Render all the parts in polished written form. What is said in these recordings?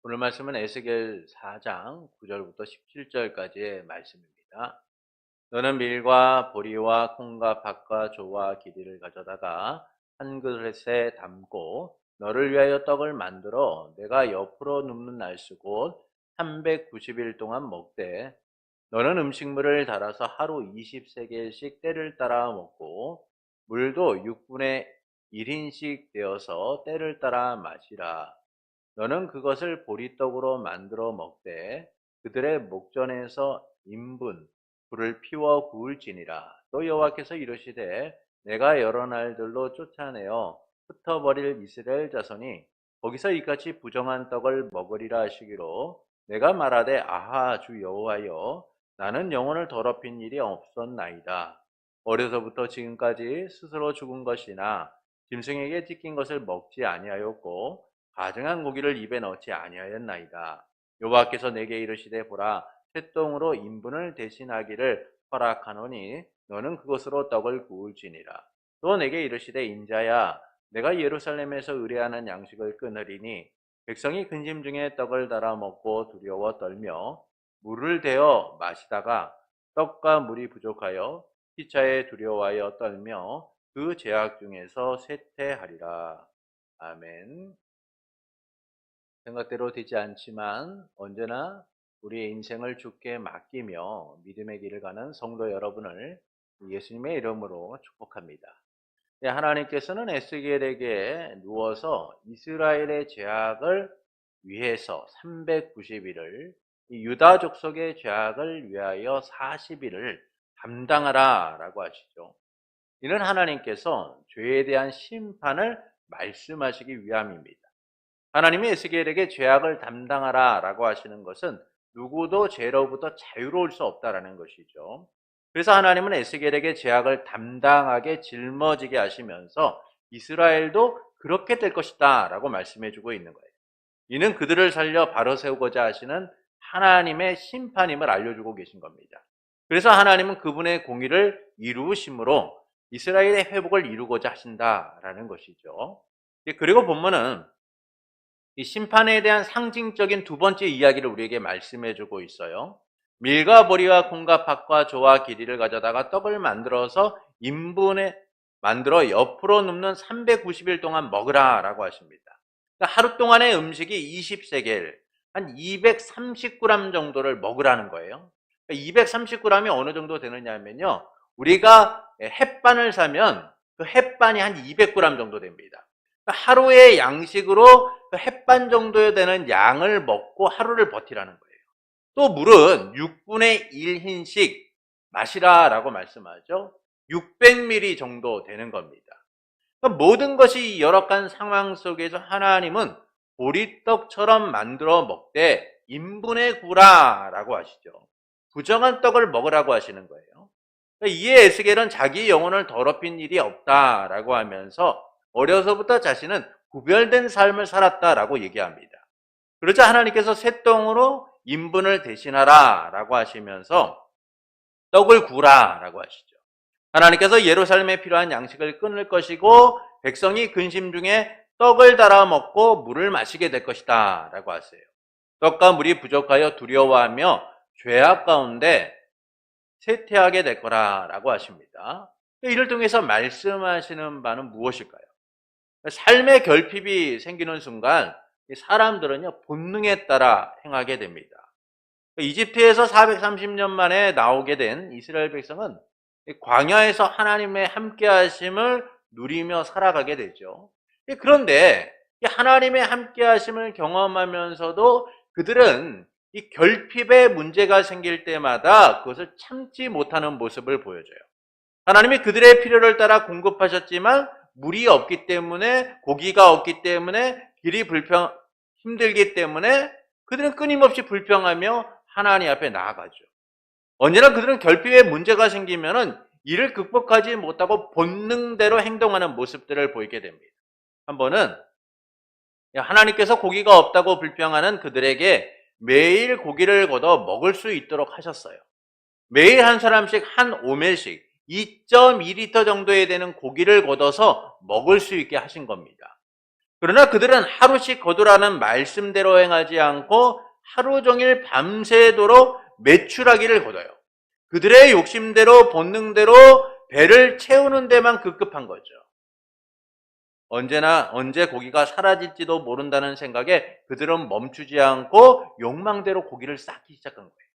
오늘 말씀은 에스겔 4장 9절부터 17절까지의 말씀입니다. 너는 밀과 보리와 콩과 팥과 조와 기디를 가져다가 한 그릇에 담고 너를 위하여 떡을 만들어 내가 옆으로 눕는 날수 곧 390일 동안 먹되 너는 음식물을 달아서 하루 20세겔씩 때를 따라 먹고 물도 6분의 1인씩 되어서 때를 따라 마시라. 너는 그것을 보리떡으로 만들어 먹되 그들의 목전에서 인분 불을 피워 구울지니라. 또 여호와께서 이르시되 내가 여러 날들로 쫓아내어 흩어버릴 이스라엘 자손이 거기서 이같이 부정한 떡을 먹으리라 하시기로 내가 말하되 아하 주 여호와여 나는 영혼을 더럽힌 일이 없었나이다. 어려서부터 지금까지 스스로 죽은 것이나 짐승에게 찢긴 것을 먹지 아니하였고 가증한 고기를 입에 넣지 아니하였나이다. 여호와께서 내게 이르시되 보라 새똥으로 인분을 대신하기를 허락하노니 너는 그것으로 떡을 구울지니라. 또 내게 이르시되 인자야 내가 예루살렘에서 의뢰하는 양식을 끊으리니 백성이 근심 중에 떡을 달아 먹고 두려워 떨며 물을 대어 마시다가 떡과 물이 부족하여 피차에 두려워하여 떨며 그 죄악 중에서 쇠퇴하리라. 아멘. 생각대로 되지 않지만 언제나 우리의 인생을 주께 맡기며 믿음의 길을 가는 성도 여러분을 예수님의 이름으로 축복합니다. 하나님께서는 에스겔에게 누워서 이스라엘의 죄악을 위해서 390일을 유다 족속의 죄악을 위하여 40일을 담당하라 라고 하시죠. 이는 하나님께서 죄에 대한 심판을 말씀하시기 위함입니다. 하나님이 에스겔에게 죄악을 담당하라 라고 하시는 것은 누구도 죄로부터 자유로울 수 없다라는 것이죠. 그래서 하나님은 에스겔에게 죄악을 담당하게 짊어지게 하시면서 이스라엘도 그렇게 될 것이다 라고 말씀해주고 있는 거예요. 이는 그들을 살려 바로 세우고자 하시는 하나님의 심판임을 알려주고 계신 겁니다. 그래서 하나님은 그분의 공의를 이루심으로 이스라엘의 회복을 이루고자 하신다라는 것이죠. 그리고 본문은 이 심판에 대한 상징적인 두 번째 이야기를 우리에게 말씀해주고 있어요. 밀과 보리와 콩과 팥과 조와 기디를 가져다가 떡을 만들어서 인분에 만들어 옆으로 눕는 390일 동안 먹으라 라고 하십니다. 그러니까 하루 동안의 음식이 20세겔, 한 230g 정도를 먹으라는 거예요. 230g이 어느 정도 되느냐 하면요, 우리가 햇반을 사면 그 햇반이 한 200g 정도 됩니다. 하루의 양식으로 햇반 정도 되는 양을 먹고 하루를 버티라는 거예요. 또 물은 6분의 1흰씩 마시라라고 말씀하죠. 600ml 정도 되는 겁니다. 그러니까 모든 것이 열악한 상황 속에서 하나님은 보리떡처럼 만들어 먹되 인분의 구라라고 하시죠. 부정한 떡을 먹으라고 하시는 거예요. 그러니까 이에 에스겔은 자기 영혼을 더럽힌 일이 없다라고 하면서 어려서부터 자신은 구별된 삶을 살았다라고 얘기합니다. 그러자 하나님께서 새똥으로 인분을 대신하라 라고 하시면서 떡을 구라 라고 하시죠. 하나님께서 예루살렘에 필요한 양식을 끊을 것이고 백성이 근심 중에 떡을 달아 먹고 물을 마시게 될 것이다 라고 하세요. 떡과 물이 부족하여 두려워하며 죄악 가운데 쇠퇴하게 될 거라 라고 하십니다. 이를 통해서 말씀하시는 바는 무엇일까요? 삶의 결핍이 생기는 순간 사람들은요 본능에 따라 행하게 됩니다. 이집트에서 430년 만에 나오게 된 이스라엘 백성은 광야에서 하나님의 함께하심을 누리며 살아가게 되죠. 그런데 하나님의 함께하심을 경험하면서도 그들은 이 결핍의 문제가 생길 때마다 그것을 참지 못하는 모습을 보여줘요. 하나님이 그들의 필요를 따라 공급하셨지만 물이 없기 때문에, 고기가 없기 때문에, 길이 힘들기 때문에 그들은 끊임없이 불평하며 하나님 앞에 나아가죠. 언제나 그들은 결핍의 문제가 생기면은 이를 극복하지 못하고 본능대로 행동하는 모습들을 보이게 됩니다. 한 번은 하나님께서 고기가 없다고 불평하는 그들에게 매일 고기를 걷어 먹을 수 있도록 하셨어요. 매일 한 사람씩 한 오멜씩 2.2리터 정도에 되는 고기를 걷어서 먹을 수 있게 하신 겁니다. 그러나 그들은 하루씩 거두라는 말씀대로 행하지 않고 하루 종일 밤새도록 매출하기를 거둬요. 그들의 욕심대로 본능대로 배를 채우는 데만 급급한 거죠. 언제 고기가 사라질지도 모른다는 생각에 그들은 멈추지 않고 욕망대로 고기를 쌓기 시작한 거예요.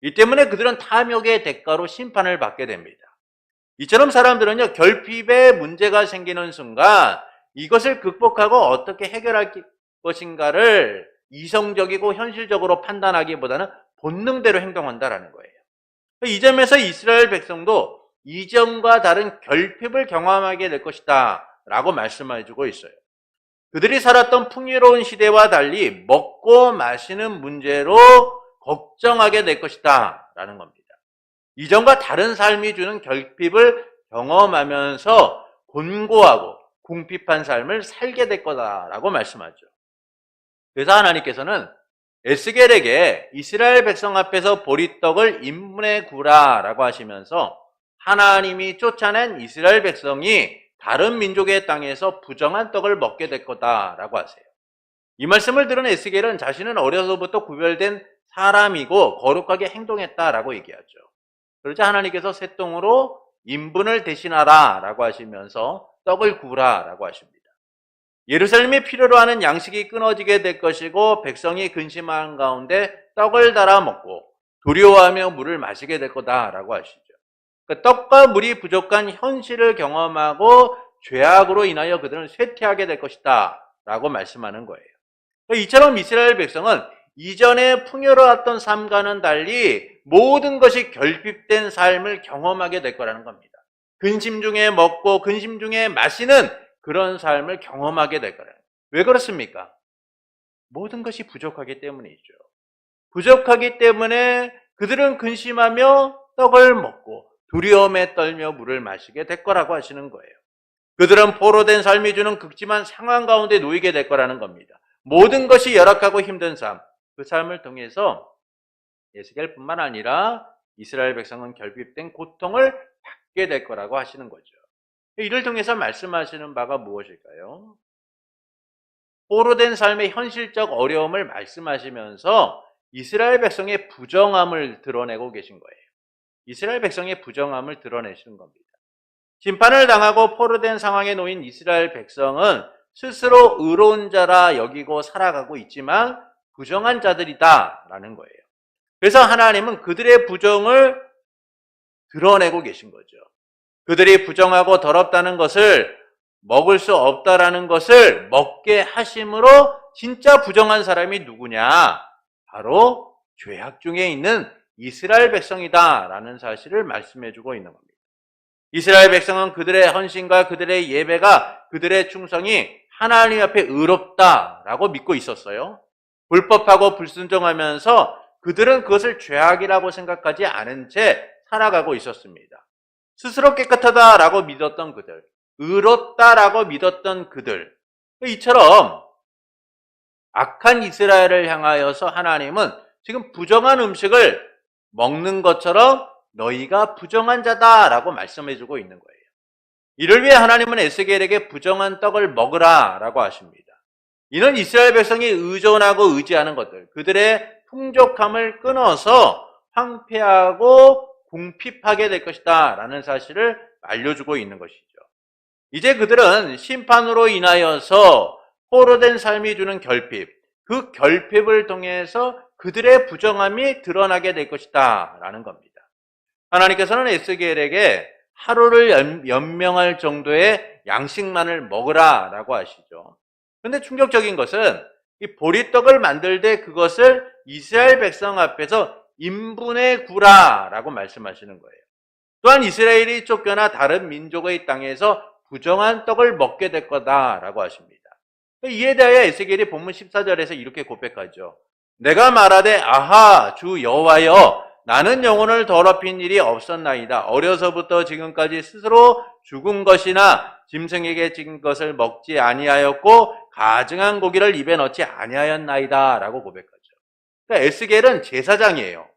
이 때문에 그들은 탐욕의 대가로 심판을 받게 됩니다. 이처럼 사람들은요, 결핍에 문제가 생기는 순간 이것을 극복하고 어떻게 해결할 것인가를 이성적이고 현실적으로 판단하기보다는 본능대로 행동한다라는 거예요. 이 점에서 이스라엘 백성도 이전과 다른 결핍을 경험하게 될 것이다 라고 말씀해주고 있어요. 그들이 살았던 풍요로운 시대와 달리 먹고 마시는 문제로 걱정하게 될 것이다 라는 겁니다. 이전과 다른 삶이 주는 결핍을 경험하면서 곤고하고 궁핍한 삶을 살게 될 거다라고 말씀하죠. 그래서 하나님께서는 에스겔에게 이스라엘 백성 앞에서 보리떡을 인분에 구라라고 하시면서 하나님이 쫓아낸 이스라엘 백성이 다른 민족의 땅에서 부정한 떡을 먹게 될 거다라고 하세요. 이 말씀을 들은 에스겔은 자신은 어려서부터 구별된 사람이고 거룩하게 행동했다라고 얘기하죠. 그러자 하나님께서 새똥으로 인분을 대신하라 라고 하시면서 떡을 구우라 라고 하십니다. 예루살렘이 필요로 하는 양식이 끊어지게 될 것이고 백성이 근심한 가운데 떡을 달아 먹고 두려워하며 물을 마시게 될 거다라고 하시죠. 그러니까 떡과 물이 부족한 현실을 경험하고 죄악으로 인하여 그들은 쇠퇴하게 될 것이다 라고 말씀하는 거예요. 이처럼 이스라엘 백성은 이전에 풍요로웠던 삶과는 달리 모든 것이 결핍된 삶을 경험하게 될 거라는 겁니다. 근심 중에 먹고 근심 중에 마시는 그런 삶을 경험하게 될 거라는 거예요. 왜 그렇습니까? 모든 것이 부족하기 때문이죠. 부족하기 때문에 그들은 근심하며 떡을 먹고 두려움에 떨며 물을 마시게 될 거라고 하시는 거예요. 그들은 포로된 삶이 주는 극심한 상황 가운데 놓이게 될 거라는 겁니다. 모든 것이 열악하고 힘든 삶, 그 삶을 통해서 에스겔뿐만 아니라 이스라엘 백성은 결핍된 고통을 받게 될 거라고 하시는 거죠. 이를 통해서 말씀하시는 바가 무엇일까요? 포로된 삶의 현실적 어려움을 말씀하시면서 이스라엘 백성의 부정함을 드러내고 계신 거예요. 이스라엘 백성의 부정함을 드러내시는 겁니다. 심판을 당하고 포로된 상황에 놓인 이스라엘 백성은 스스로 의로운 자라 여기고 살아가고 있지만 부정한 자들이다라는 거예요. 그래서 하나님은 그들의 부정을 드러내고 계신 거죠. 그들이 부정하고 더럽다는 것을 먹을 수 없다라는 것을 먹게 하심으로 진짜 부정한 사람이 누구냐? 바로 죄악 중에 있는 이스라엘 백성이다라는 사실을 말씀해주고 있는 겁니다. 이스라엘 백성은 그들의 헌신과 그들의 예배가 그들의 충성이 하나님 앞에 의롭다라고 믿고 있었어요. 불법하고 불순종하면서 그들은 그것을 죄악이라고 생각하지 않은 채 살아가고 있었습니다. 스스로 깨끗하다라고 믿었던 그들, 의롭다라고 믿었던 그들, 이처럼 악한 이스라엘을 향하여서 하나님은 지금 부정한 음식을 먹는 것처럼 너희가 부정한 자다라고 말씀해주고 있는 거예요. 이를 위해 하나님은 에스겔에게 부정한 떡을 먹으라라고 하십니다. 이는 이스라엘 백성이 의존하고 의지하는 것들, 그들의 풍족함을 끊어서 황폐하고 궁핍하게 될 것이다 라는 사실을 알려주고 있는 것이죠. 이제 그들은 심판으로 인하여서 포로된 삶이 주는 결핍, 그 결핍을 통해서 그들의 부정함이 드러나게 될 것이다 라는 겁니다. 하나님께서는 에스겔에게 하루를 연명할 정도의 양식만을 먹으라 라고 하시죠. 그런데 충격적인 것은 이 보리떡을 만들 때 그것을 이스라엘 백성 앞에서 인분에 구라라고 말씀하시는 거예요. 또한 이스라엘이 쫓겨나 다른 민족의 땅에서 부정한 떡을 먹게 될 거다라고 하십니다. 이에 대하여 에스겔이 본문 14절에서 이렇게 고백하죠. 내가 말하되 아하 주 여호와여 나는 영혼을 더럽힌 일이 없었나이다. 어려서부터 지금까지 스스로 죽은 것이나 짐승에게 찍은 것을 먹지 아니하였고 가증한 고기를 입에 넣지 아니하였나이다 라고 고백하죠. 그러니까 에스겔은 제사장이에요.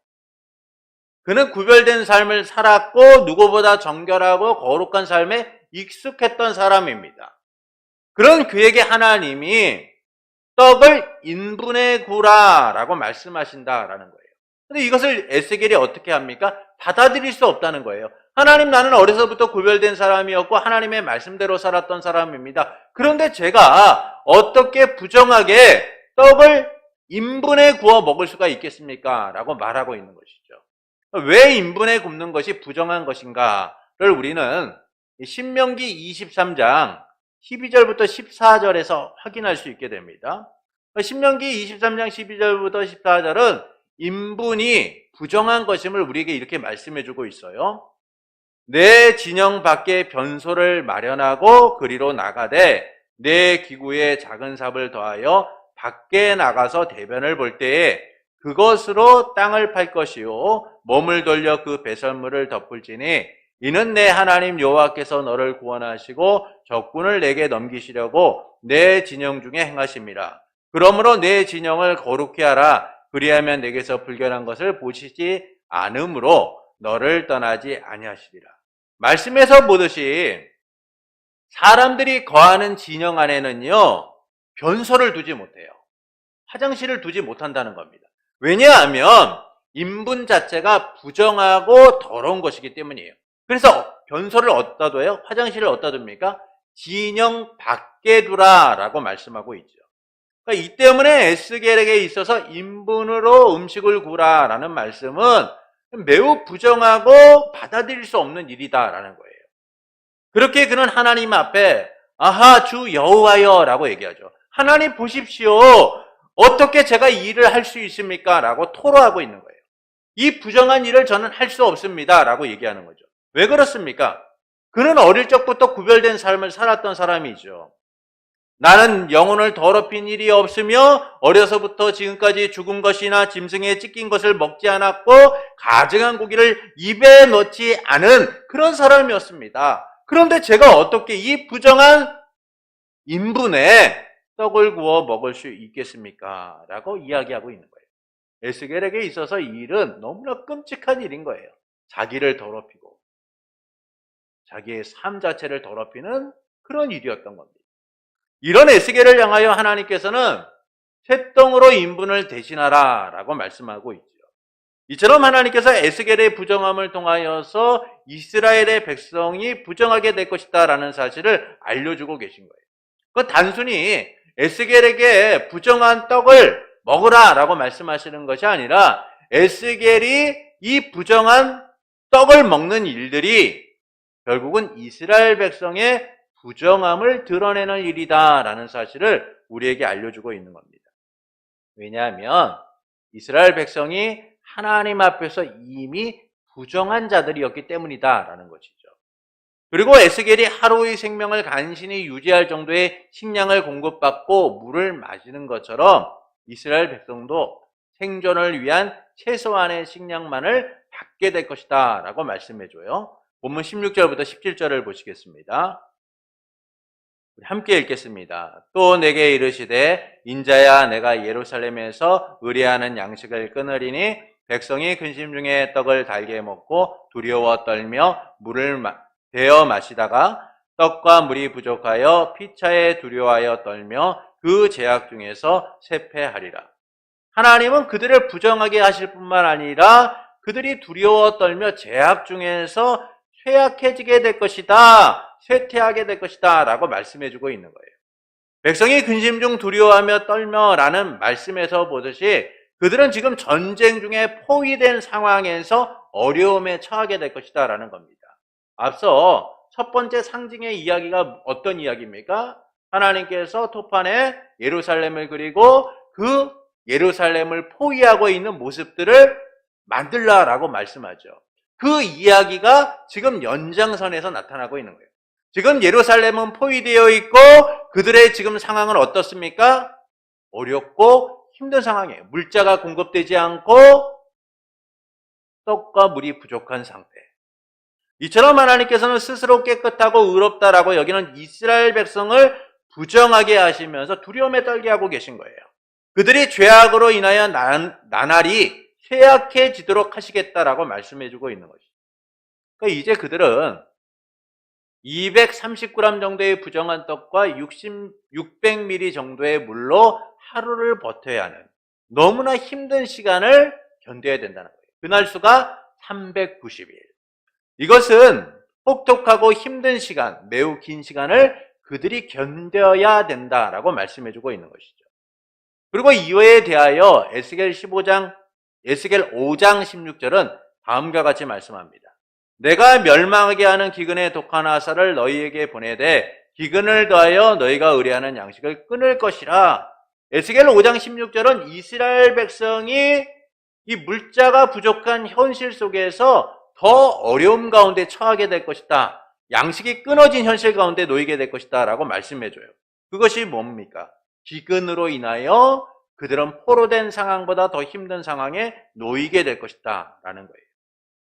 그는 구별된 삶을 살았고 누구보다 정결하고 거룩한 삶에 익숙했던 사람입니다. 그런 그에게 하나님이 떡을 인분에 구라라고 말씀하신다라는 거예요. 근데 이것을 에스겔이 어떻게 합니까? 받아들일 수 없다는 거예요. 하나님, 나는 어려서부터 구별된 사람이었고 하나님의 말씀대로 살았던 사람입니다. 그런데 제가 어떻게 부정하게 떡을 인분에 구워 먹을 수가 있겠습니까? 라고 말하고 있는 것이죠. 왜 인분에 굽는 것이 부정한 것인가를 우리는 신명기 23장 12절부터 14절에서 확인할 수 있게 됩니다. 신명기 23장 12절부터 14절은 인분이 부정한 것임을 우리에게 이렇게 말씀해 주고 있어요. 내 진영 밖에 변소를 마련하고 그리로 나가되 내 기구에 작은 삽을 더하여 밖에 나가서 대변을 볼 때에 그것으로 땅을 팔 것이요 몸을 돌려 그 배설물을 덮을지니 이는 내 하나님 여호와께서 너를 구원하시고 적군을 내게 넘기시려고 내 진영 중에 행하심이라. 그러므로 내 진영을 거룩히 하라. 그리하면 내게서 불결한 것을 보시지 않으므로 너를 떠나지 아니하시리라. 말씀에서 보듯이 사람들이 거하는 진영 안에는요, 변소를 두지 못해요. 화장실을 두지 못한다는 겁니다. 왜냐하면 인분 자체가 부정하고 더러운 것이기 때문이에요. 그래서 변소를 어디다 둬요? 화장실을 어디다 둡니까? 진영 밖에 두라라고 말씀하고 있죠. 그러니까 이 때문에 에스겔에게 있어서 인분으로 음식을 구라라는 말씀은 매우 부정하고 받아들일 수 없는 일이다라는 거예요. 그렇게 그는 하나님 앞에 아하 주 여호와여 라고 얘기하죠. 하나님 보십시오. 어떻게 제가 이 일을 할 수 있습니까? 라고 토로하고 있는 거예요. 이 부정한 일을 저는 할 수 없습니다 라고 얘기하는 거죠. 왜 그렇습니까? 그는 어릴 적부터 구별된 삶을 살았던 사람이죠. 나는 영혼을 더럽힌 일이 없으며 어려서부터 지금까지 죽은 것이나 짐승에 찢긴 것을 먹지 않았고 가증한 고기를 입에 넣지 않은 그런 사람이었습니다. 그런데 제가 어떻게 이 부정한 인분에 떡을 구워 먹을 수 있겠습니까? 라고 이야기하고 있는 거예요. 에스겔에게 있어서 이 일은 너무나 끔찍한 일인 거예요. 자기를 더럽히고 자기의 삶 자체를 더럽히는 그런 일이었던 겁니다. 이런 에스겔을 향하여 하나님께서는 쇠덩으로 인분을 대신하라 라고 말씀하고 있죠. 이처럼 하나님께서 에스겔의 부정함을 통하여서 이스라엘의 백성이 부정하게 될 것이다 라는 사실을 알려주고 계신 거예요. 그건 단순히 에스겔에게 부정한 떡을 먹으라 라고 말씀하시는 것이 아니라 에스겔이 이 부정한 떡을 먹는 일들이 결국은 이스라엘 백성의 부정함을 드러내는 일이다라는 사실을 우리에게 알려주고 있는 겁니다. 왜냐하면 이스라엘 백성이 하나님 앞에서 이미 부정한 자들이었기 때문이다라는 것이죠. 그리고 에스겔이 하루의 생명을 간신히 유지할 정도의 식량을 공급받고 물을 마시는 것처럼 이스라엘 백성도 생존을 위한 최소한의 식량만을 받게 될 것이다 라고 말씀해줘요. 본문 16절부터 17절을 보시겠습니다. 함께 읽겠습니다. 또 내게 이르시되 인자야 내가 예루살렘에서 의뢰하는 양식을 끊으리니 백성이 근심 중에 떡을 달게 먹고 두려워 떨며 물을 데어 마시다가 떡과 물이 부족하여 피차에 두려워하여 떨며 그 죄악 중에서 쇠폐하리라. 하나님은 그들을 부정하게 하실 뿐만 아니라 그들이 두려워 떨며 죄악 중에서 쇠약해지게 될 것이다, 쇠퇴하게 될 것이다 라고 말씀해주고 있는 거예요. 백성이 근심 중 두려워하며 떨며 라는 말씀에서 보듯이 그들은 지금 전쟁 중에 포위된 상황에서 어려움에 처하게 될 것이다 라는 겁니다. 앞서 첫 번째 상징의 이야기가 어떤 이야기입니까? 하나님께서 토판에 예루살렘을 그리고 그 예루살렘을 포위하고 있는 모습들을 만들라라고 말씀하죠. 그 이야기가 지금 연장선에서 나타나고 있는 거예요. 지금 예루살렘은 포위되어 있고 그들의 지금 상황은 어떻습니까? 어렵고 힘든 상황이에요. 물자가 공급되지 않고 떡과 물이 부족한 상태. 이처럼 하나님께서는 스스로 깨끗하고 의롭다라고 여기는 이스라엘 백성을 부정하게 하시면서 두려움에 떨게 하고 계신 거예요. 그들이 죄악으로 인하여 나날이 쇠약해지도록 하시겠다라고 말씀해주고 있는 것이죠. 그러니까 이제 그들은 230g 정도의 부정한 떡과 600ml 정도의 물로 하루를 버텨야 하는 너무나 힘든 시간을 견뎌야 된다는 거예요. 그날 수가 390일. 이것은 혹독하고 힘든 시간, 매우 긴 시간을 그들이 견뎌야 된다라고 말씀해주고 있는 것이죠. 그리고 이에 대하여 에스겔 5장 16절은 다음과 같이 말씀합니다. 내가 멸망하게 하는 기근의 독한 화살을 너희에게 보내되 기근을 더하여 너희가 의뢰하는 양식을 끊을 것이라. 에스겔 5장 16절은 이스라엘 백성이 이 물자가 부족한 현실 속에서 더 어려움 가운데 처하게 될 것이다. 양식이 끊어진 현실 가운데 놓이게 될 것이다 라고 말씀해줘요. 그것이 뭡니까? 기근으로 인하여 그들은 포로된 상황보다 더 힘든 상황에 놓이게 될 것이다 라는 거예요.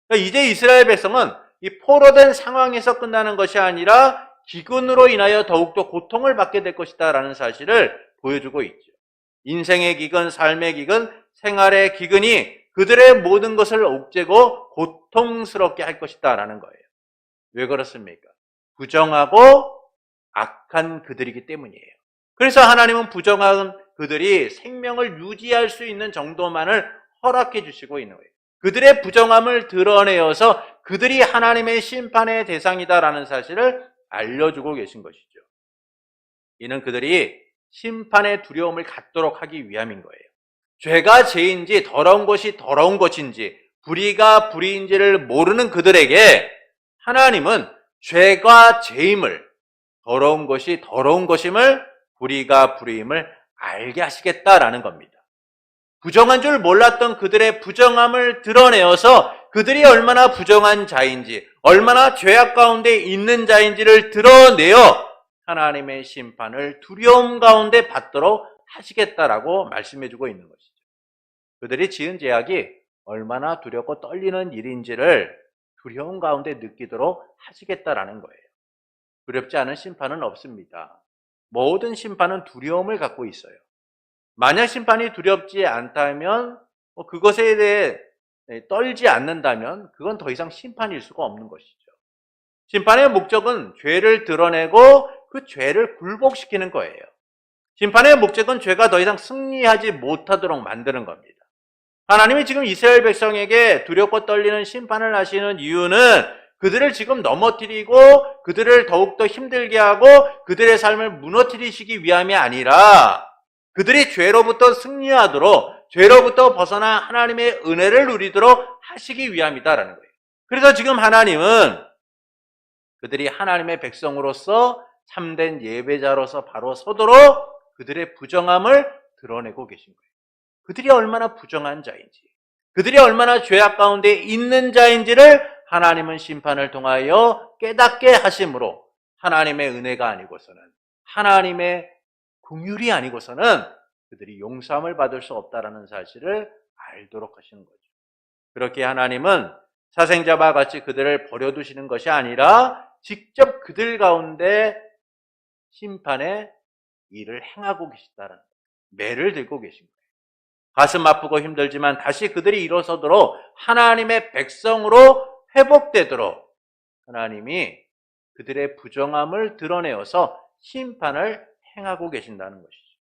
그러니까 이제 이스라엘 백성은 이 포로된 상황에서 끝나는 것이 아니라 기근으로 인하여 더욱더 고통을 받게 될 것이다 라는 사실을 보여주고 있죠. 인생의 기근, 삶의 기근, 생활의 기근이 그들의 모든 것을 옥죄고 고통스럽게 할 것이다 라는 거예요. 왜 그렇습니까? 부정하고 악한 그들이기 때문이에요. 그래서 하나님은 부정한 그들이 생명을 유지할 수 있는 정도만을 허락해 주시고 있는 거예요. 그들의 부정함을 드러내어서 그들이 하나님의 심판의 대상이다라는 사실을 알려주고 계신 것이죠. 이는 그들이 심판의 두려움을 갖도록 하기 위함인 거예요. 죄가 죄인지 더러운 것이 더러운 것인지 불의가 불의인지를 모르는 그들에게 하나님은 죄가 죄임을, 더러운 것이 더러운 것임을, 불의가 불의임을 알게 하시겠다라는 겁니다. 부정한 줄 몰랐던 그들의 부정함을 드러내어서 그들이 얼마나 부정한 자인지, 얼마나 죄악 가운데 있는 자인지를 드러내어 하나님의 심판을 두려움 가운데 받도록 하시겠다라고 말씀해주고 있는 것이죠. 그들이 지은 죄악이 얼마나 두렵고 떨리는 일인지를 두려움 가운데 느끼도록 하시겠다라는 거예요. 두렵지 않은 심판은 없습니다. 모든 심판은 두려움을 갖고 있어요. 만약 심판이 두렵지 않다면, 그것에 대해 떨지 않는다면 그건 더 이상 심판일 수가 없는 것이죠. 심판의 목적은 죄를 드러내고 그 죄를 굴복시키는 거예요. 심판의 목적은 죄가 더 이상 승리하지 못하도록 만드는 겁니다. 하나님이 지금 이스라엘 백성에게 두렵고 떨리는 심판을 하시는 이유는 그들을 지금 넘어뜨리고 그들을 더욱더 힘들게 하고 그들의 삶을 무너뜨리시기 위함이 아니라 그들이 죄로부터 승리하도록, 죄로부터 벗어나 하나님의 은혜를 누리도록 하시기 위함이다라는 거예요. 그래서 지금 하나님은 그들이 하나님의 백성으로서 참된 예배자로서 바로 서도록 그들의 부정함을 드러내고 계신 거예요. 그들이 얼마나 부정한 자인지, 그들이 얼마나 죄악 가운데 있는 자인지를 하나님은 심판을 통하여 깨닫게 하심으로 하나님의 은혜가 아니고서는, 하나님의 긍휼이 아니고서는 그들이 용서함을 받을 수 없다라는 사실을 알도록 하시는 거죠. 그렇게 하나님은 사생자와 같이 그들을 버려두시는 것이 아니라 직접 그들 가운데 심판의 일을 행하고 계시다는 매를 들고 계신 거예요. 가슴 아프고 힘들지만 다시 그들이 일어서도록 하나님의 백성으로 회복되도록 하나님이 그들의 부정함을 드러내어서 심판을 행하고 계신다는 것이죠.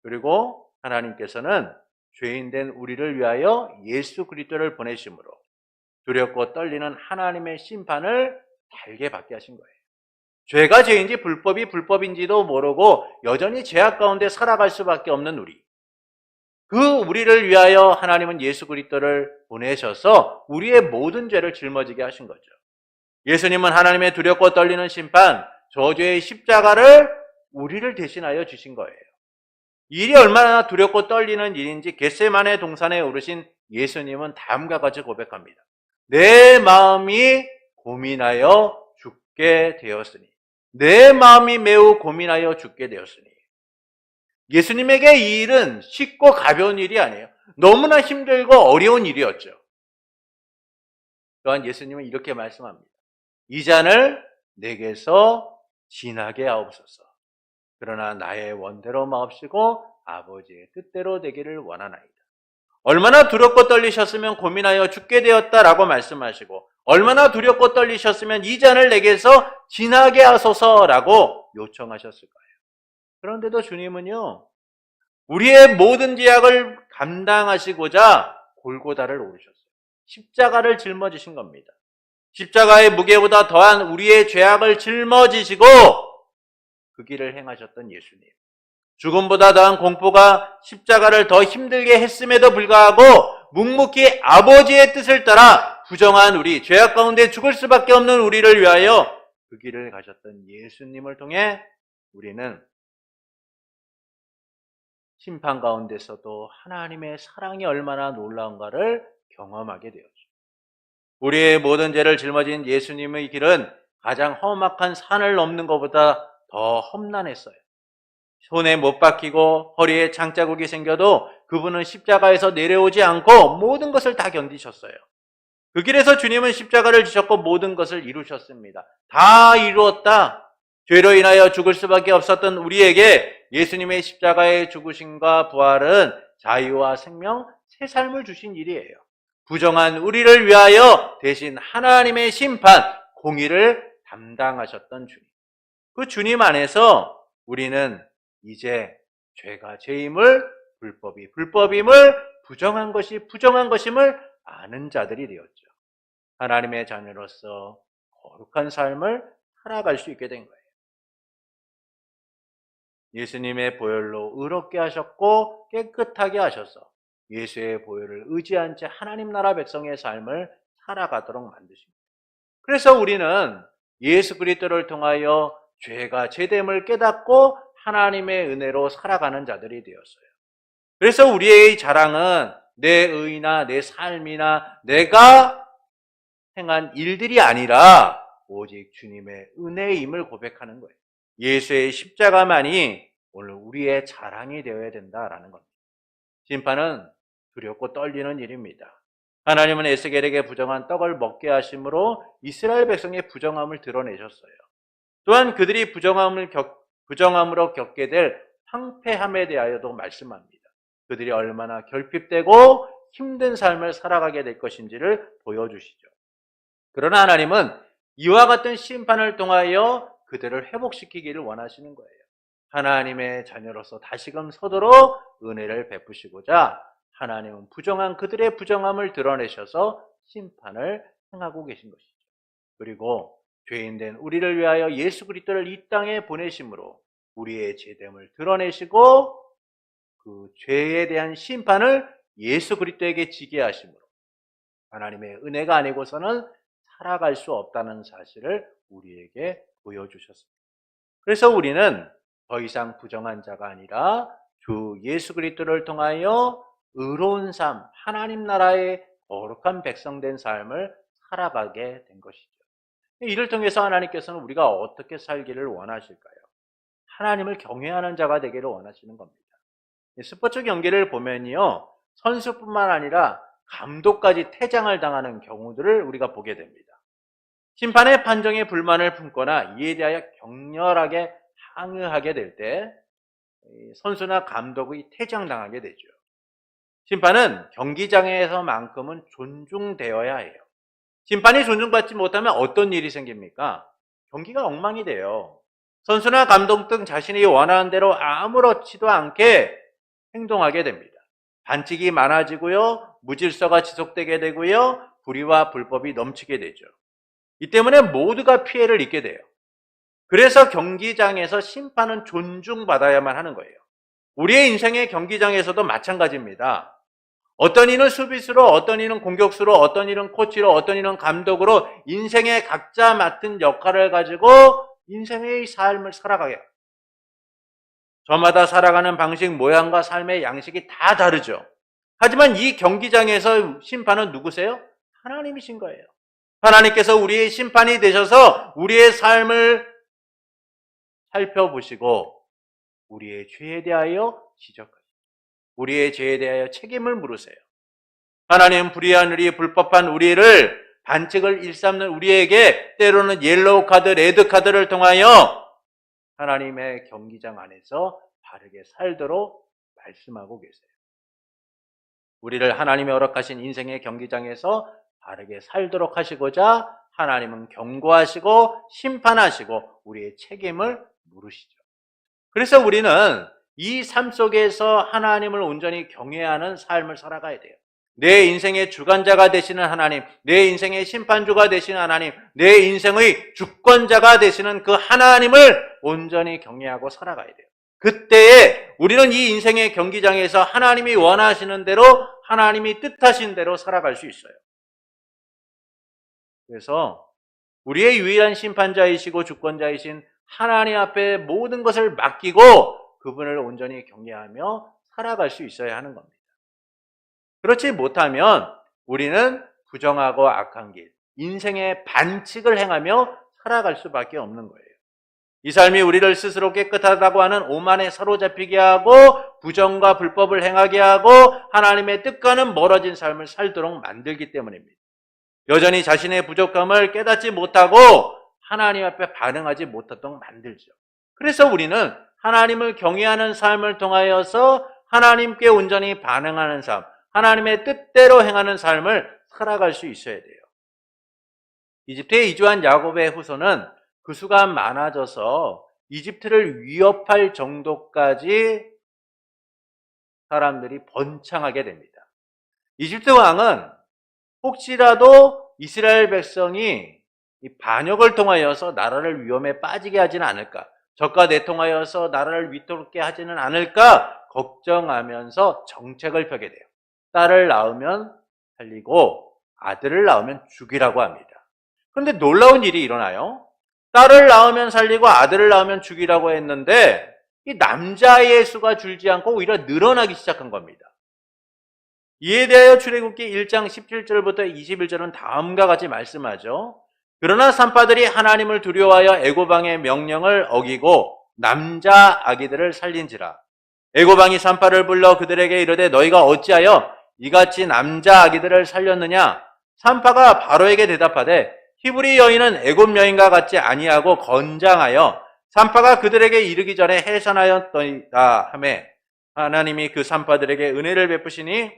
그리고 하나님께서는 죄인된 우리를 위하여 예수 그리스도를 보내심으로 두렵고 떨리는 하나님의 심판을 달게 받게 하신 거예요. 죄가 죄인지 불법이 불법인지도 모르고 여전히 죄악 가운데 살아갈 수밖에 없는 우리, 그 우리를 위하여 하나님은 예수 그리스도를 보내셔서 우리의 모든 죄를 짊어지게 하신 거죠. 예수님은 하나님의 두렵고 떨리는 심판, 저주의 십자가를 우리를 대신하여 주신 거예요. 이 일이 얼마나 두렵고 떨리는 일인지 겟세마네 동산에 오르신 예수님은 다음과 같이 고백합니다. 내 마음이 고민하여 죽게 되었으니, 내 마음이 매우 고민하여 죽게 되었으니. 예수님에게 이 일은 쉽고 가벼운 일이 아니에요. 너무나 힘들고 어려운 일이었죠. 또한 예수님은 이렇게 말씀합니다. 이 잔을 내게서 지나게 하옵소서. 그러나 나의 원대로 마옵시고 아버지의 뜻대로 되기를 원하나이다. 얼마나 두렵고 떨리셨으면 고민하여 죽게 되었다라고 말씀하시고 얼마나 두렵고 떨리셨으면 이 잔을 내게서 지나게 하소서라고 요청하셨을 거예요. 그런데도 주님은요, 우리의 모든 죄악을 감당하시고자 골고다를 오르셨어요. 십자가를 짊어지신 겁니다. 십자가의 무게보다 더한 우리의 죄악을 짊어지시고 그 길을 행하셨던 예수님. 죽음보다 더한 공포가 십자가를 더 힘들게 했음에도 불구하고 묵묵히 아버지의 뜻을 따라 부정한 우리, 죄악 가운데 죽을 수밖에 없는 우리를 위하여 그 길을 가셨던 예수님을 통해 우리는 심판 가운데서도 하나님의 사랑이 얼마나 놀라운가를 경험하게 되었죠. 우리의 모든 죄를 짊어진 예수님의 길은 가장 험악한 산을 넘는 것보다 더 험난했어요. 손에 못 박히고 허리에 장자국이 생겨도 그분은 십자가에서 내려오지 않고 모든 것을 다 견디셨어요. 그 길에서 주님은 십자가를 지셨고 모든 것을 이루셨습니다. 다 이루었다. 죄로 인하여 죽을 수밖에 없었던 우리에게 예수님의 십자가의 죽으심과 부활은 자유와 생명, 새 삶을 주신 일이에요. 부정한 우리를 위하여 대신 하나님의 심판, 공의를 담당하셨던 주님. 그 주님 안에서 우리는 이제 죄가 죄임을, 불법이 불법임을, 부정한 것이 부정한 것임을 아는 자들이 되었죠. 하나님의 자녀로서 거룩한 삶을 살아갈 수 있게 된 거예요. 예수님의 보혈로 의롭게 하셨고 깨끗하게 하셔서 예수의 보혈을 의지한 채 하나님 나라 백성의 삶을 살아가도록 만드십니다. 그래서 우리는 예수 그리스도를 통하여 죄가 죄됨을 깨닫고 하나님의 은혜로 살아가는 자들이 되었어요. 그래서 우리의 자랑은 내 의나 내 삶이나 내가 행한 일들이 아니라 오직 주님의 은혜임을 고백하는 거예요. 예수의 십자가만이 오늘 우리의 자랑이 되어야 된다라는 겁니다. 심판은 두렵고 떨리는 일입니다. 하나님은 에스겔에게 부정한 떡을 먹게 하심으로 이스라엘 백성의 부정함을 드러내셨어요. 또한 그들이 부정함으로 겪게 될 황폐함에 대하여도 말씀합니다. 그들이 얼마나 결핍되고 힘든 삶을 살아가게 될 것인지를 보여주시죠. 그러나 하나님은 이와 같은 심판을 통하여 그들을 회복시키기를 원하시는 거예요. 하나님의 자녀로서 다시금 서도록 은혜를 베푸시고자 하나님은 부정한 그들의 부정함을 드러내셔서 심판을 행하고 계신 것이죠. 그리고 죄인된 우리를 위하여 예수 그리스도를 이 땅에 보내심으로 우리의 죄됨을 드러내시고 그 죄에 대한 심판을 예수 그리스도에게 지게 하심으로 하나님의 은혜가 아니고서는 살아갈 수 없다는 사실을 우리에게 보여주셨습니다. 그래서 우리는 더 이상 부정한 자가 아니라 주 예수 그리스도를 통하여 의로운 삶, 하나님 나라의 거룩한 백성된 삶을 살아가게 된 것이죠. 이를 통해서 하나님께서는 우리가 어떻게 살기를 원하실까요? 하나님을 경외하는 자가 되기를 원하시는 겁니다. 스포츠 경기를 보면요, 선수뿐만 아니라 감독까지 퇴장을 당하는 경우들을 우리가 보게 됩니다. 심판의 판정에 불만을 품거나 이에 대하여 격렬하게 항의하게 될 때 선수나 감독이 퇴장당하게 되죠. 심판은 경기장에서만큼은 존중되어야 해요. 심판이 존중받지 못하면 어떤 일이 생깁니까? 경기가 엉망이 돼요. 선수나 감독 등 자신이 원하는 대로 아무렇지도 않게 행동하게 됩니다. 반칙이 많아지고요, 무질서가 지속되게 되고요, 불의와 불법이 넘치게 되죠. 이 때문에 모두가 피해를 입게 돼요. 그래서 경기장에서 심판은 존중받아야만 하는 거예요. 우리의 인생의 경기장에서도 마찬가지입니다. 어떤 이는 수비수로, 어떤 이는 공격수로, 어떤 이는 코치로, 어떤 이는 감독으로 인생의 각자 맡은 역할을 가지고 인생의 삶을 살아가요. 저마다 살아가는 방식, 모양과 삶의 양식이 다 다르죠. 하지만 이 경기장에서 심판은 누구세요? 하나님이신 거예요. 하나님께서 우리의 심판이 되셔서 우리의 삶을 살펴보시고 우리의 죄에 대하여 지적하시고 우리의 죄에 대하여 책임을 물으세요. 하나님은 불의한 우리, 불법한 우리를, 반칙을 일삼는 우리에게 때로는 옐로우 카드, 레드 카드를 통하여 하나님의 경기장 안에서 바르게 살도록 말씀하고 계세요. 우리를 하나님의 허락하신 인생의 경기장에서 바르게 살도록 하시고자 하나님은 경고하시고 심판하시고 우리의 책임을 물으시죠. 그래서 우리는 이 삶 속에서 하나님을 온전히 경외하는 삶을 살아가야 돼요. 내 인생의 주관자가 되시는 하나님, 내 인생의 심판주가 되시는 하나님, 내 인생의 주권자가 되시는 그 하나님을 온전히 경외하고 살아가야 돼요. 그때에 우리는 이 인생의 경기장에서 하나님이 원하시는 대로, 하나님이 뜻하신 대로 살아갈 수 있어요. 그래서 우리의 유일한 심판자이시고 주권자이신 하나님 앞에 모든 것을 맡기고 그분을 온전히 경외하며 살아갈 수 있어야 하는 겁니다. 그렇지 못하면 우리는 부정하고 악한 길, 인생의 반칙을 행하며 살아갈 수밖에 없는 거예요. 이 삶이 우리를 스스로 깨끗하다고 하는 오만에 사로잡히게 하고 부정과 불법을 행하게 하고 하나님의 뜻과는 멀어진 삶을 살도록 만들기 때문입니다. 여전히 자신의 부족함을 깨닫지 못하고 하나님 앞에 반응하지 못하도록 만들죠. 그래서 우리는 하나님을 경외하는 삶을 통하여서 하나님께 온전히 반응하는 삶, 하나님의 뜻대로 행하는 삶을 살아갈 수 있어야 돼요. 이집트에 이주한 야곱의 후손은 그 수가 많아져서 이집트를 위협할 정도까지 사람들이 번창하게 됩니다. 이집트 왕은 혹시라도 이스라엘 백성이 이 반역을 통하여서 나라를 위험에 빠지게 하지는 않을까, 적과 내통하여서 나라를 위태롭게 하지는 않을까 걱정하면서 정책을 펴게 돼요. 딸을 낳으면 살리고 아들을 낳으면 죽이라고 합니다. 그런데 놀라운 일이 일어나요. 딸을 낳으면 살리고 아들을 낳으면 죽이라고 했는데 이 남자의 수가 줄지 않고 오히려 늘어나기 시작한 겁니다. 이에 대하여 출애굽기 1장 17절부터 21절은 다음과 같이 말씀하죠. 그러나 산파들이 하나님을 두려워하여 애고방의 명령을 어기고 남자 아기들을 살린지라. 애고방이 산파를 불러 그들에게 이르되 너희가 어찌하여 이같이 남자 아기들을 살렸느냐? 산파가 바로에게 대답하되 히브리 여인은 애굽 여인과 같지 아니하고 건장하여 산파가 그들에게 이르기 전에 해산하였더이다 하매 하나님이 그 산파들에게 은혜를 베푸시니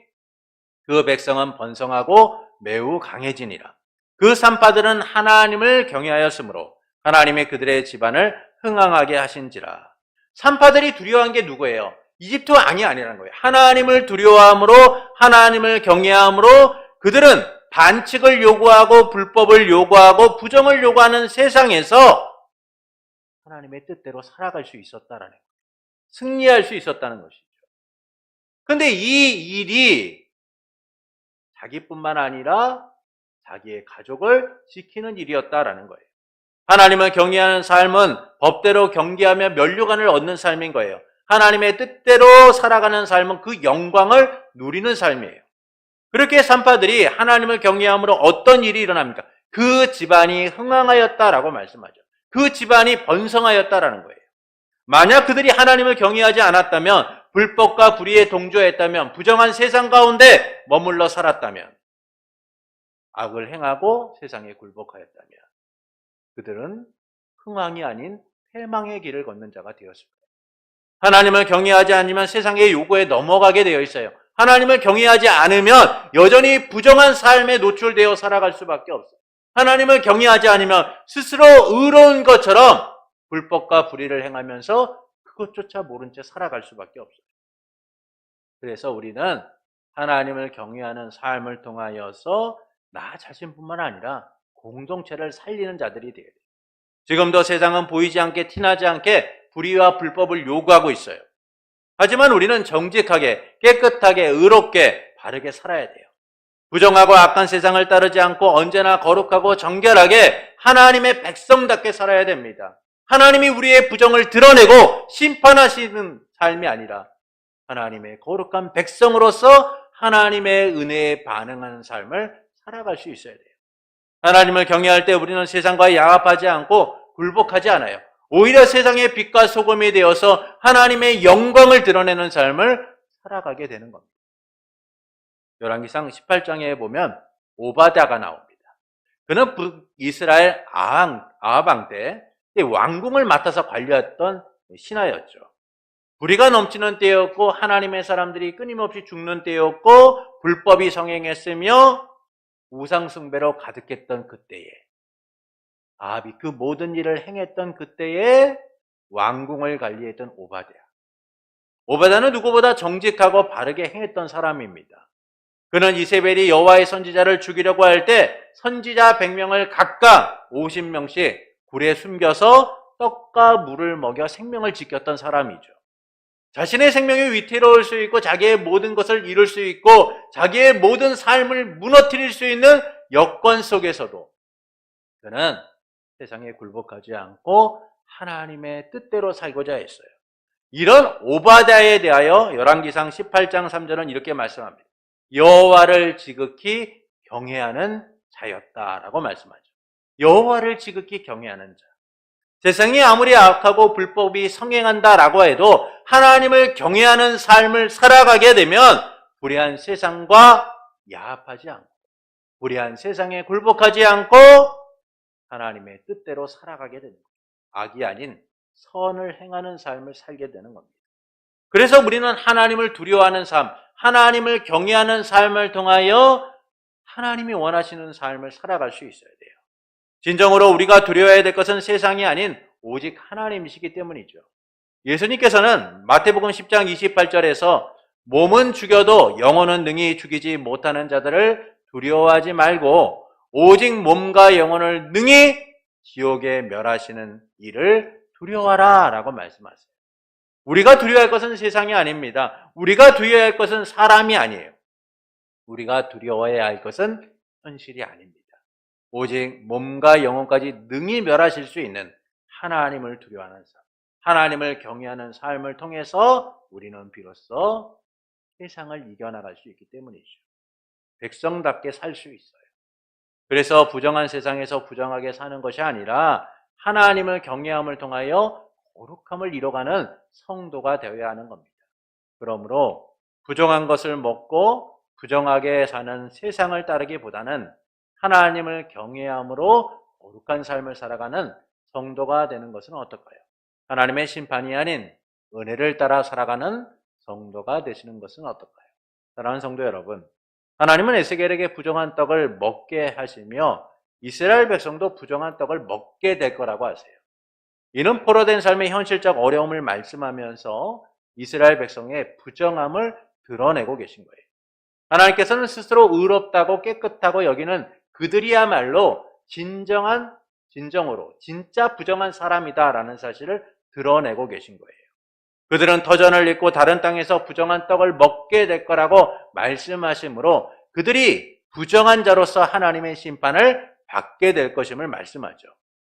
그 백성은 번성하고 매우 강해지니라. 그 산파들은 하나님을 경외하였으므로 하나님이 그들의 집안을 흥왕하게 하신지라. 산파들이 두려워한 게 누구예요? 이집트 왕이 아니라는 거예요. 하나님을 두려워함으로, 하나님을 경외함으로 그들은 반칙을 요구하고 불법을 요구하고 부정을 요구하는 세상에서 하나님의 뜻대로 살아갈 수 있었다라는 거예요. 승리할 수 있었다는 것이죠. 그런데 이 일이 자기뿐만 아니라 자기의 가족을 지키는 일이었다라는 거예요. 하나님을 경외하는 삶은 법대로 경계하며 면류관을 얻는 삶인 거예요. 하나님의 뜻대로 살아가는 삶은 그 영광을 누리는 삶이에요. 그렇게 산파들이 하나님을 경외함으로 어떤 일이 일어납니까? 그 집안이 흥왕하였다라고 말씀하죠. 그 집안이 번성하였다라는 거예요. 만약 그들이 하나님을 경외하지 않았다면, 불법과 불의에 동조했다면, 부정한 세상 가운데 머물러 살았다면, 악을 행하고 세상에 굴복하였다면 그들은 흥왕이 아닌 패망의 길을 걷는 자가 되었습니다. 하나님을 경외하지 않으면 세상의 요구에 넘어가게 되어 있어요. 하나님을 경외하지 않으면 여전히 부정한 삶에 노출되어 살아갈 수밖에 없어요. 하나님을 경외하지 않으면 스스로 의로운 것처럼 불법과 불의를 행하면서 그것조차 모른 채 살아갈 수밖에 없어요. 그래서 우리는 하나님을 경외하는 삶을 통하여서 나 자신뿐만 아니라 공동체를 살리는 자들이 되어야 돼요. 지금도 세상은 보이지 않게 티나지 않게 불의와 불법을 요구하고 있어요. 하지만 우리는 정직하게, 깨끗하게, 의롭게, 바르게 살아야 돼요. 부정하고 악한 세상을 따르지 않고 언제나 거룩하고 정결하게 하나님의 백성답게 살아야 됩니다. 하나님이 우리의 부정을 드러내고 심판하시는 삶이 아니라 하나님의 거룩한 백성으로서 하나님의 은혜에 반응하는 삶을 살아갈 수 있어야 돼요. 하나님을 경외할 때 우리는 세상과 야합하지 않고 굴복하지 않아요. 오히려 세상의 빛과 소금이 되어서 하나님의 영광을 드러내는 삶을 살아가게 되는 겁니다. 열왕기상 18장에 보면 오바댜가 나옵니다. 그는 북이스라엘 아합 왕 때 왕궁을 맡아서 관리했던 신하였죠. 불의가 넘치는 때였고 하나님의 사람들이 끊임없이 죽는 때였고 불법이 성행했으며 우상숭배로 가득했던 그때에, 아합이 그 모든 일을 행했던 그때에 왕궁을 관리했던 오바댜. 오바댜는 누구보다 정직하고 바르게 행했던 사람입니다. 그는 이세벨이 여호와의 선지자를 죽이려고 할 때 선지자 100명을 각각 50명씩 굴에 숨겨서 떡과 물을 먹여 생명을 지켰던 사람이죠. 자신의 생명이 위태로울 수 있고 자기의 모든 것을 잃을 수 있고 자기의 모든 삶을 무너뜨릴 수 있는 여건 속에서도 그는 세상에 굴복하지 않고 하나님의 뜻대로 살고자 했어요. 이런 오바댜에 대하여 열왕기상 18장 3절은 이렇게 말씀합니다. 여호와를 지극히 경외하는 자였다라고 말씀하죠. 여호와를 지극히 경외하는 자. 세상이 아무리 악하고 불법이 성행한다라고 해도 하나님을 경외하는 삶을 살아가게 되면 불의한 세상과 야합하지 않고 불의한 세상에 굴복하지 않고 하나님의 뜻대로 살아가게 됩니다. 악이 아닌 선을 행하는 삶을 살게 되는 겁니다. 그래서 우리는 하나님을 두려워하는 삶, 하나님을 경외하는 삶을 통하여 하나님이 원하시는 삶을 살아갈 수 있어야 돼요. 진정으로 우리가 두려워해야 될 것은 세상이 아닌 오직 하나님이시기 때문이죠. 예수님께서는 마태복음 10장 28절에서 몸은 죽여도 영혼은 능히 죽이지 못하는 자들을 두려워하지 말고 오직 몸과 영혼을 능히 지옥에 멸하시는 이를 두려워하라 라고 말씀하세요. 우리가 두려워할 것은 세상이 아닙니다. 우리가 두려워할 것은 사람이 아니에요. 우리가 두려워해야 할 것은 현실이 아닙니다. 오직 몸과 영혼까지 능히 멸하실 수 있는 하나님을 두려워하는 삶, 하나님을 경외하는 삶을 통해서 우리는 비로소 세상을 이겨나갈 수 있기 때문이죠. 백성답게 살 수 있어요. 그래서 부정한 세상에서 부정하게 사는 것이 아니라 하나님을 경외함을 통하여 거룩함을 이뤄가는 성도가 되어야 하는 겁니다. 그러므로 부정한 것을 먹고 부정하게 사는 세상을 따르기보다는 하나님을 경외함으로 거룩한 삶을 살아가는 성도가 되는 것은 어떨까요? 하나님의 심판이 아닌 은혜를 따라 살아가는 성도가 되시는 것은 어떨까요? 사랑하는 성도 여러분, 하나님은 에스겔에게 부정한 떡을 먹게 하시며 이스라엘 백성도 부정한 떡을 먹게 될 거라고 하세요. 이는 포로된 삶의 현실적 어려움을 말씀하면서 이스라엘 백성의 부정함을 드러내고 계신 거예요. 하나님께서는 스스로 의롭다고 깨끗하고 여기는 그들이야말로 진정으로 진짜 부정한 사람이다라는 사실을 드러내고 계신 거예요. 그들은 터전을 잇고 다른 땅에서 부정한 떡을 먹게 될 거라고 말씀하시므로 그들이 부정한 자로서 하나님의 심판을 받게 될 것임을 말씀하죠.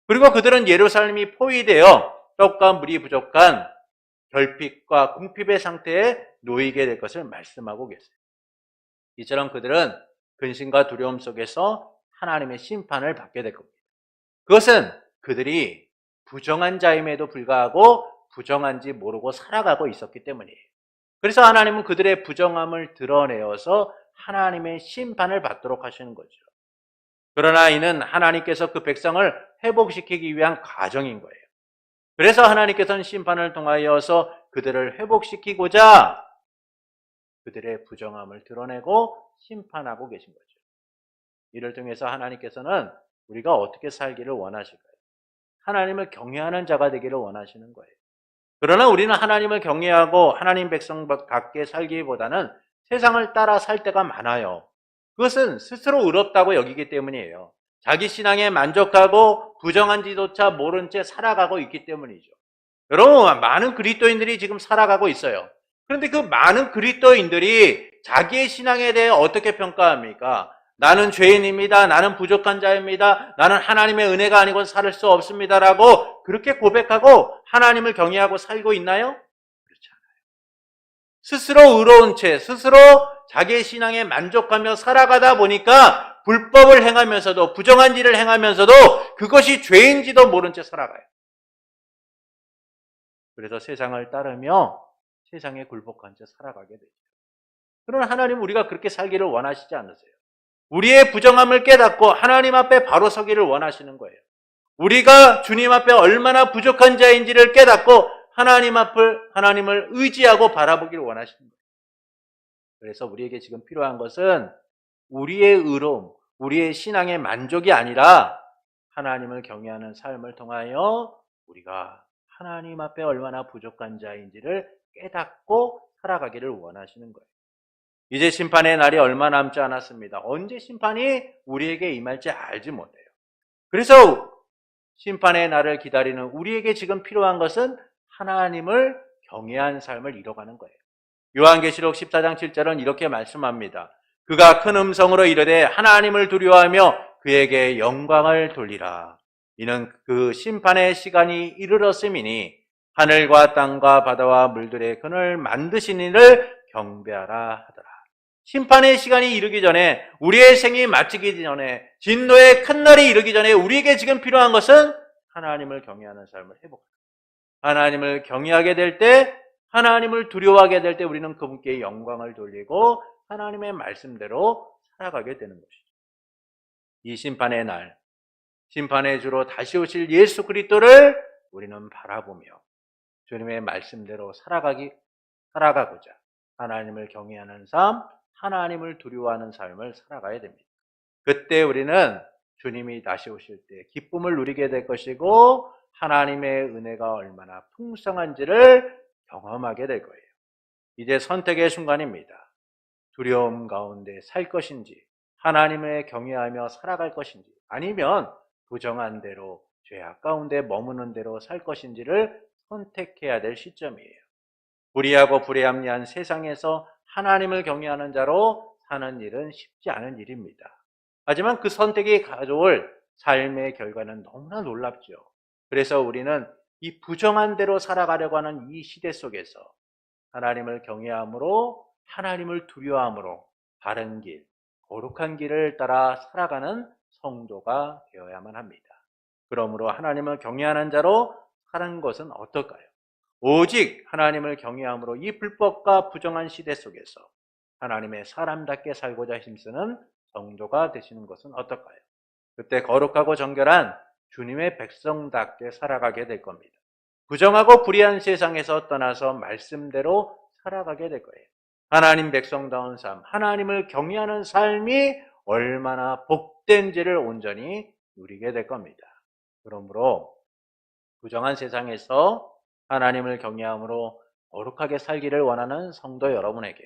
그리고 그들은 예루살렘이 포위되어 떡과 물이 부족한 결핍과 궁핍의 상태에 놓이게 될 것을 말씀하고 계세요. 이처럼 그들은 근심과 두려움 속에서 하나님의 심판을 받게 될 겁니다. 그것은 그들이 부정한 자임에도 불구하고 부정한지 모르고 살아가고 있었기 때문이에요. 그래서 하나님은 그들의 부정함을 드러내어서 하나님의 심판을 받도록 하시는 거죠. 그러나 이는 하나님께서 그 백성을 회복시키기 위한 과정인 거예요. 그래서 하나님께서는 심판을 통하여서 그들을 회복시키고자 그들의 부정함을 드러내고 심판하고 계신 거죠. 이를 통해서 하나님께서는 우리가 어떻게 살기를 원하실까요? 하나님을 경외하는 자가 되기를 원하시는 거예요. 그러나 우리는 하나님을 경외하고 하나님 백성답게 살기보다는 세상을 따라 살 때가 많아요. 그것은 스스로 의롭다고 여기기 때문이에요. 자기 신앙에 만족하고 부정한지조차 모른 채 살아가고 있기 때문이죠. 여러분, 많은 그리스도인들이 지금 살아가고 있어요. 그런데 그 많은 그리스도인들이 자기의 신앙에 대해 어떻게 평가합니까? 나는 죄인입니다. 나는 부족한 자입니다. 나는 하나님의 은혜가 아니고 살 수 없습니다라고 그렇게 고백하고 하나님을 경외하고 살고 있나요? 그렇지 않아요. 스스로 의로운 채 스스로 자기의 신앙에 만족하며 살아가다 보니까 불법을 행하면서도 부정한 일을 행하면서도 그것이 죄인지도 모른 채 살아가요. 그래서 세상을 따르며 세상에 굴복한 채 살아가게 되죠. 그러나 하나님은 우리가 그렇게 살기를 원하시지 않으세요. 우리의 부정함을 깨닫고 하나님 앞에 바로 서기를 원하시는 거예요. 우리가 주님 앞에 얼마나 부족한 자인지를 깨닫고 하나님을 의지하고 바라보기를 원하시는 거예요. 그래서 우리에게 지금 필요한 것은 우리의 의로움, 우리의 신앙의 만족이 아니라 하나님을 경외하는 삶을 통하여 우리가 하나님 앞에 얼마나 부족한 자인지를 깨닫고 살아가기를 원하시는 거예요. 이제 심판의 날이 얼마 남지 않았습니다. 언제 심판이 우리에게 임할지 알지 못해요. 그래서 심판의 날을 기다리는 우리에게 지금 필요한 것은 하나님을 경외한 삶을 이뤄가는 거예요. 요한계시록 14장 7절은 이렇게 말씀합니다. 그가 큰 음성으로 이르되 하나님을 두려워하며 그에게 영광을 돌리라. 이는 그 심판의 시간이 이르렀음이니 하늘과 땅과 바다와 물들의 근을 만드신 이를 경배하라 하더라. 심판의 시간이 이르기 전에, 우리의 생이 마치기 전에, 진노의 큰 날이 이르기 전에 우리에게 지금 필요한 것은 하나님을 경외하는 삶을 회복하는 거예요. 하나님을 경외하게 될 때, 하나님을 두려워하게 될 때 우리는 그분께 영광을 돌리고 하나님의 말씀대로 살아가게 되는 것이죠. 이 심판의 날, 심판의 주로 다시 오실 예수 그리스도를 우리는 바라보며 주님의 말씀대로 살아가고자 하나님을 경외하는 삶, 하나님을 두려워하는 삶을 살아가야 됩니다. 그때 우리는 주님이 다시 오실 때 기쁨을 누리게 될 것이고 하나님의 은혜가 얼마나 풍성한지를 경험하게 될 거예요. 이제 선택의 순간입니다. 두려움 가운데 살 것인지, 하나님을 경외하며 살아갈 것인지, 아니면 부정한 대로 죄악 가운데 머무는 대로 살 것인지를 선택해야 될 시점이에요. 불의하고 불의합리한 세상에서 하나님을 경외하는 자로 사는 일은 쉽지 않은 일입니다. 하지만 그 선택이 가져올 삶의 결과는 너무나 놀랍죠. 그래서 우리는 이 부정한 대로 살아가려고 하는 이 시대 속에서 하나님을 경외함으로, 하나님을 두려워함으로 바른 길, 거룩한 길을 따라 살아가는 성도가 되어야만 합니다. 그러므로 하나님을 경외하는 자로 사는 것은 어떨까요? 오직 하나님을 경외함으로 이 불법과 부정한 시대 속에서 하나님의 사람답게 살고자 힘쓰는 성도가 되시는 것은 어떨까요? 그때 거룩하고 정결한 주님의 백성답게 살아가게 될 겁니다. 부정하고 불의한 세상에서 떠나서 말씀대로 살아가게 될 거예요. 하나님 백성다운 삶, 하나님을 경외하는 삶이 얼마나 복된지를 온전히 누리게 될 겁니다. 그러므로 부정한 세상에서 하나님을 경외함으로 거룩하게 살기를 원하는 성도 여러분에게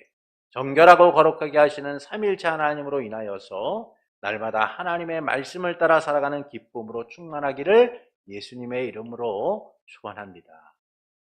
정결하고 거룩하게 하시는 삼위일체 하나님으로 인하여서 날마다 하나님의 말씀을 따라 살아가는 기쁨으로 충만하기를 예수님의 이름으로 축원합니다.